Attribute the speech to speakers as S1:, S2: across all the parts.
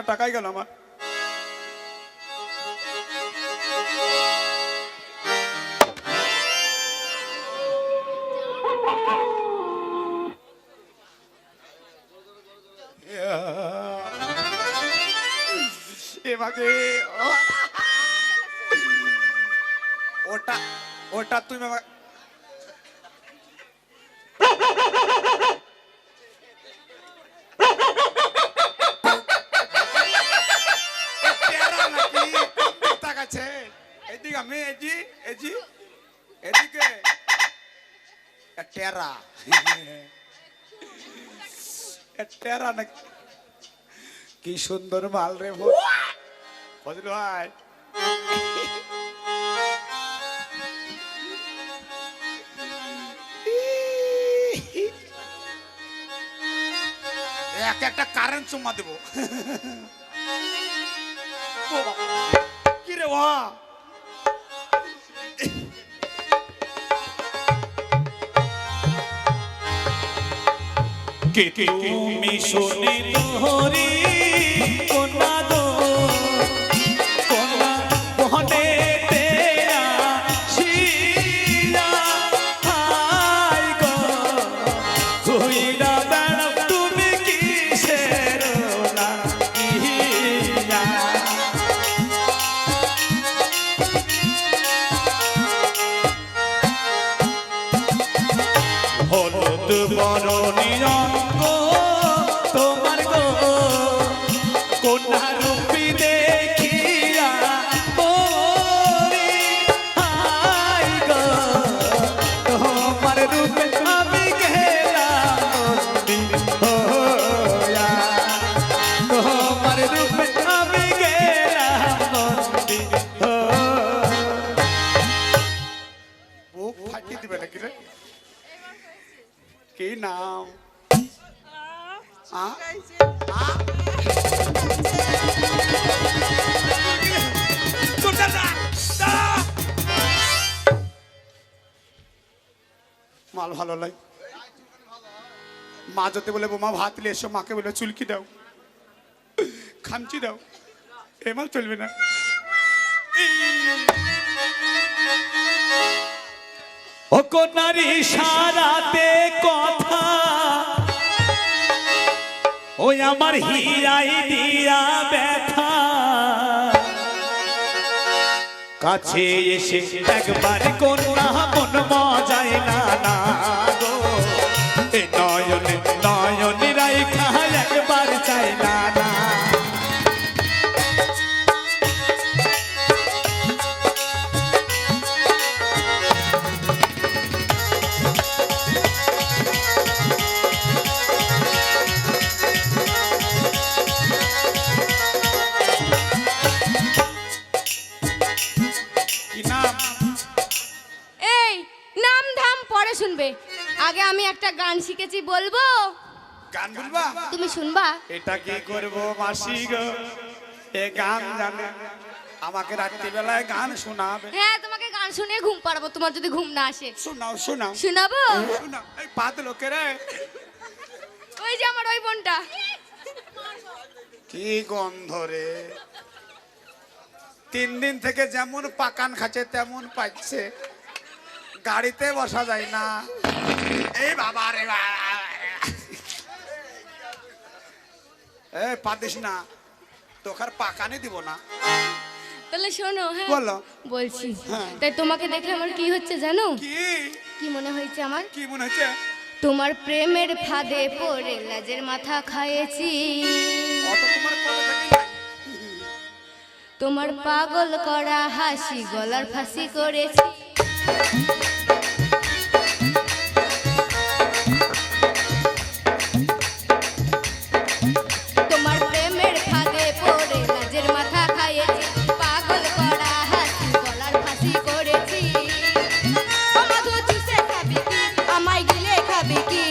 S1: টাকাই গেল আমার। এবারে ওটা ওটা তুমি এদিকে আমি এদিকে টেরা টেরা না কি সুন্দর মাল রে ফজলু ভাই। একটা কারেন্ট চুম্মা দেবো কি রে ওয়া
S2: কে তুমি শুনে তোহরি কোনা দো কোনা বহনে তেরা শিরা হাই গো কইরা বেড়া তুমি কিসের না ইয়া হলুদ বরণী রঙ্গ তোমার গো কোনা রূপী দেখিয়া ওরে হাই গো তোমার রূপে আমি গেলাম হোয়া তোমার রূপে আমি গেলাম
S1: বুক ফাটিয়ে দিবে নাকি রে? কি নাম? মাল ভালো লাই মা যেতে বলে বোমা ভাত নিয়ে এসো, মাকে বলে চুলকি দাও, খামচি দাও, এ মাল চলবে না।
S2: ও কোনারি সারাতে কথা ওই আমার হীরাই দিয়া ব্যথা কাছে এসে একবার কোনা মন মজায় না না গো এ নয়নে নয়নে রাইখা একবার চাই না না
S3: শুনবে আগে আমি একটা গান শিখেছি বলবো।
S1: গান বলবা?
S3: তুমি শুনবা?
S1: এটা কি করব মাসি গো, এ গান জানে আমাকে রাত্রি বেলায় গান শোনাবে?
S3: হ্যাঁ তোমাকে গান শুনিয়ে ঘুম পাড়াবো তোমার যদি ঘুম না আসে।
S1: শোনাও শোনাও।
S3: শোনাবো?
S1: শোনাও। এই পাত লোকের
S3: ওই যে আমার ওই বোনটা
S1: কি গন্ধ রে, 3 দিন থেকে যেমন পাকান খাচ্ছে তেমন পাচ্ছে, গাড়িতে বসা যায় না। এই বাবা রে এই পাতিস না, তোকার পাকানি দিব না।
S3: তাহলে শোনো। হ্যাঁ
S1: বলো।
S3: বলছি
S1: হ্যাঁ।
S3: তাই তোমাকে দেখে আমার কি হচ্ছে জানো?
S1: কি
S3: কি মনে হয়েছে আমার?
S1: কি মনে হচ্ছে?
S3: তোমার প্রেমের ফাঁদে পড়ে লাজের মাথা খাইয়েছি,
S1: অত তোমার কোলে থাকি নাই।
S3: তোমার পাগল করা হাসি গলার ফাঁসি করেছি। তোমার প্রেমের ফাঁদে পড়ে লাজের মাথা খাইয়েছি, পাগল করা হাসি গলার ফাঁসি করেছি। আমাকে চুষে খাবি কি, আমায় গিলে খাবি কি?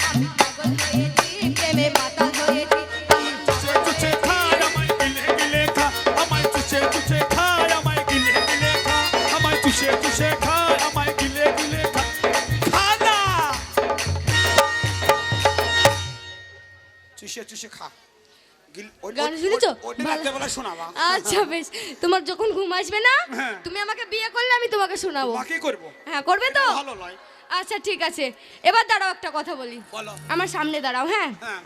S3: আমি পাগল হয়েছি, প্রেমে মাতাল হয়েছি।
S2: চুচে খা আমায় গিলে গিলে খা, আমায় চুচে
S1: চুষে চুষে খা
S3: গান শুনেছো?
S1: ওটা
S3: ভালো।
S1: রাত্রেবেলা শোনাবা।
S3: আচ্ছা বেশ, তোমার যখন ঘুম আসবে না,
S1: হ্যাঁ।
S3: তুমি আমাকে বিয়ে করলে আমি তোমাকে শোনাবো।
S1: বাকি করবো।
S3: হ্যাঁ, করবে তো?
S1: ভালো নয়।
S3: আচ্ছা ঠিক আছে, এবার দাঁড়াও, একটা কথা বলি।
S1: বলো।
S3: আমার সামনে দাঁড়াও। হ্যাঁ,
S1: হ্যাঁ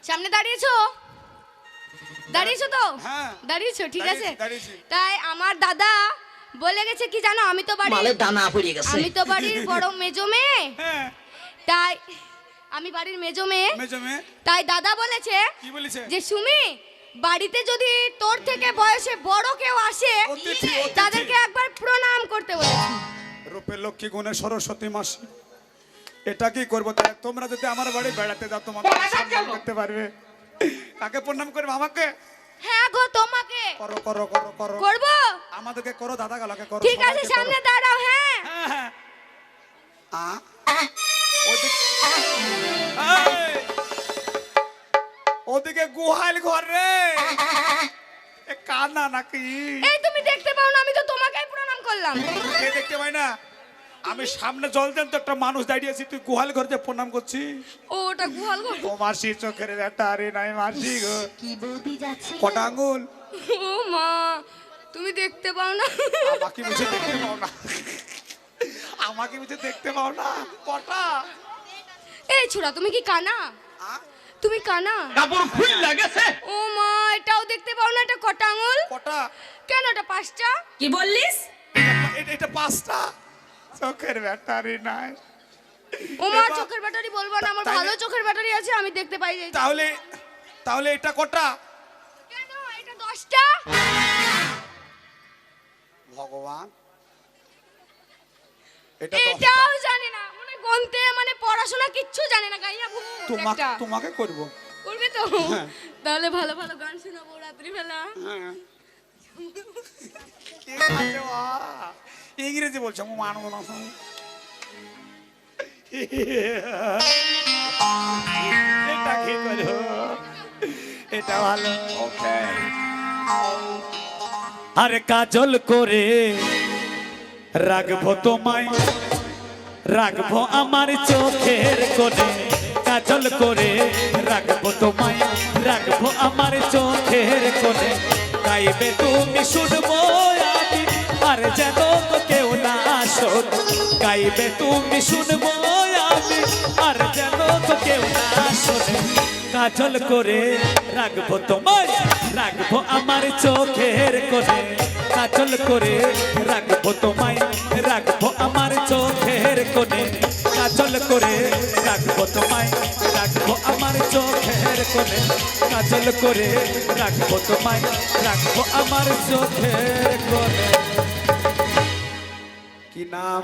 S3: সামনে দাঁড়িয়েছো? দাঁড়িয়েছো তো?
S1: হ্যাঁ।
S3: দাঁড়িয়েছো, ঠিক আছে।
S1: দাঁড়িয়েছি।
S3: তাই আমার দাদা বলে গেছে কি জানো, আমি তো
S4: মালের দানা পড়ে গেছে।
S3: বাড়ির বড় মেজো মেয়ে,
S1: হ্যাঁ
S3: তাই আমি বাড়ির মেজো মেয়ে,
S1: মেজো মেয়ে
S3: তাই দাদা বলেছে
S1: কি বলেছে?
S3: যে সুমি, বাড়িতে যদি তোর থেকে বয়সে বড় কেউ আসে
S1: অতিথি, অতিথি।
S3: তাদেরকে একবার প্রণাম করতে বলেছে।
S1: রূপে লক্ষ্মী গুণে সরস্বতী মাসি, এটা কি করবো? তাহলে তোমরা যদি আমার বাড়ি বেড়াতে যাও তোমাদের সম্মান করতে পারবে। কাকে প্রণাম করবে? আমাকে?
S3: হ্যাঁ গো, তোমাকে
S1: করো করো করো করো।
S3: করবো?
S1: আমাদেরকে করো, দাদা গালাকে করো।
S3: ঠিক আছে,
S1: সবাইকে
S3: সামনে
S1: করো।
S3: দাঁড়াও। হ্যাঁ,
S1: হ্যাঁ, হ্যাঁ। এই, ওদিকে গুহাল ঘর রে। এ কানা নাকি?
S3: এই তুমি দেখতে পাও না, আমি তো তোমাকেই প্রণাম করলাম।
S1: কে দেখতে পাই না? আমি সামনে জল দেন তো একটা মানুষ দাঁড়িয়ে আছি, তুই গুহাল ঘর যে প্রণাম করছিস?
S3: ও, ওটা গুহাল ঘর।
S1: ও মাসি, চোখের ব্যাটা রে নাই মাসি গো।
S4: কি বৌদি যাচ্ছে?
S1: কটা আঙ্গুল?
S3: ও মা, তুমি দেখতে পাও না?
S1: আমাকে বুঝে দেখতে পাও না? আমাকে বুঝে দেখতে পাও না? কটা?
S3: এই ছোড়া, তুমি কি কানা?
S1: আ?
S3: তুমি কানা?
S4: কাপড় খুল লাগেছে।
S3: ও মা, এটাও দেখতে পাও না? এটা কটা আঙুল?
S1: কটা?
S3: কেন, এটা 5টা।
S4: কি বললিস?
S1: এটা 5টা। চোখের ব্যাটা রে নাই।
S3: ও মা,
S1: এবার-
S3: চোখের ব্যাটারি বলবো না, আমার
S1: তাইলে-
S3: ভালো চোখের ব্যাটারি আছে, আমি দেখতে পাই যাই।
S1: তাহলে তাহলে এটা কটা?
S3: কেন, এটা 10টা।
S1: ভগবান, এটা 10টা।
S3: এটাও জানি না, মানে গন্তে, মানে পড়াশোনা কিচ্ছু জানে না, গাইয়া ভূত
S1: তোমাকে
S3: একটা।
S1: তোমাকে করব।
S3: করবে তো?
S1: হ্যাঁ।
S3: তাহলে ভালো ভালো গান শোনাবো রাত্রিবেলা।
S1: হ্যাঁ। কে আছে বা? ইংরেজি বলছো, আমি মানবো না। এটা কি করো? এটা ভালো। ওকে।
S2: আরে কাজল করে রাখবো তোমায়, রাখবো আমার চোখের কোণে। কাজল করে রাখবো তোমায়, রাখবো আমার চোখের কোণে। গাইবে তুমি শুনবো আমি, আর যেন তো কেউ না শোন। গাইবে তুমি শুনবো আমি, আর যেন তো কেউ না শোনে। কাজল করে রাখবো তোমায়, রাখবো আমার চোখের কোণে। কাজল করে রাখবো তোমায়, রাখবো আমার চোখের কোণে। কাজল করে রাখবো তোমায়, রাখবো আমার চোখের কোণে। কাজল করে রাখবো তোমায়, রাখবো আমার চোখের কোণে।
S1: কি নাম?